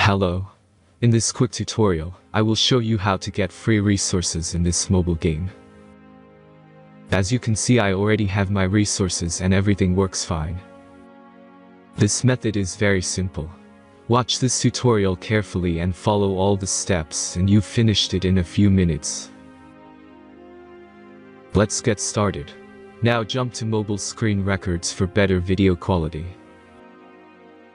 Hello. In this quick tutorial, I will show you how to get free resources in this mobile game. As you can see, I already have my resources and everything works fine. This method is very simple. Watch this tutorial carefully and follow all the steps and you've finished it in a few minutes. Let's get started. Now jump to mobile screen records for better video quality.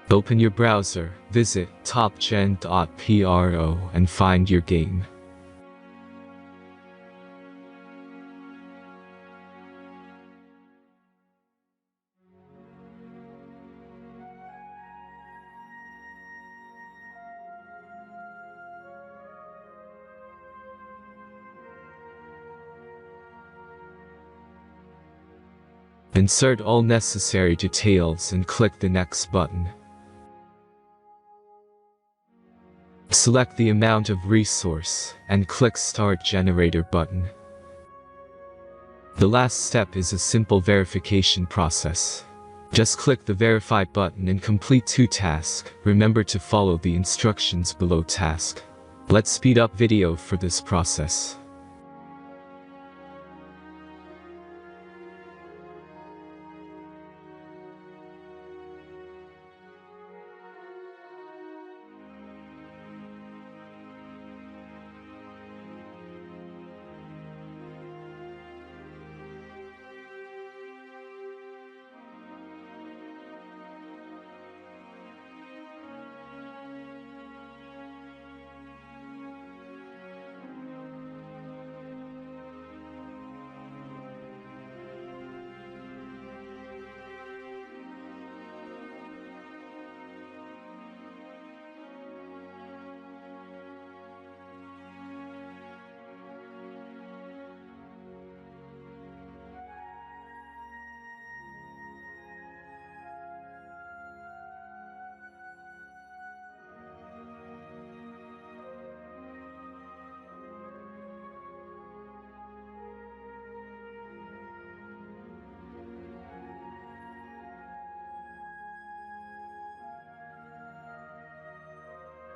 Open your browser, visit taptap.pro and find your game. Insert all necessary details and click the Next button. Select the amount of resource and click Start Generator button. The last step is a simple verification process. Just click the Verify button and complete 2 tasks. Remember to follow the instructions below task. Let's speed up video for this process.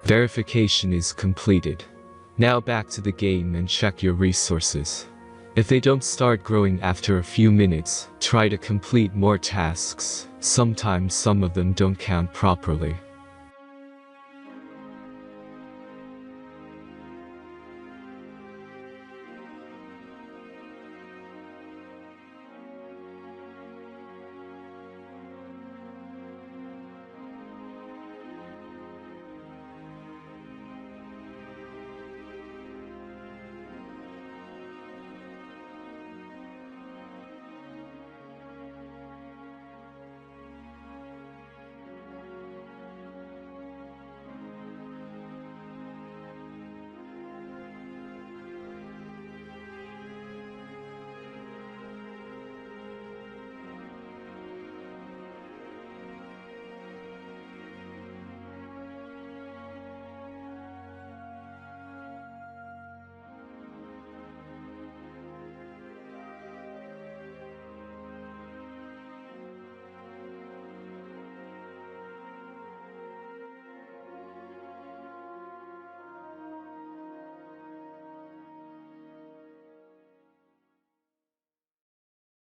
Verification is completed. Now back to the game and check your resources. If they don't start growing after a few minutes, try to complete more tasks. Sometimes some of them don't count properly.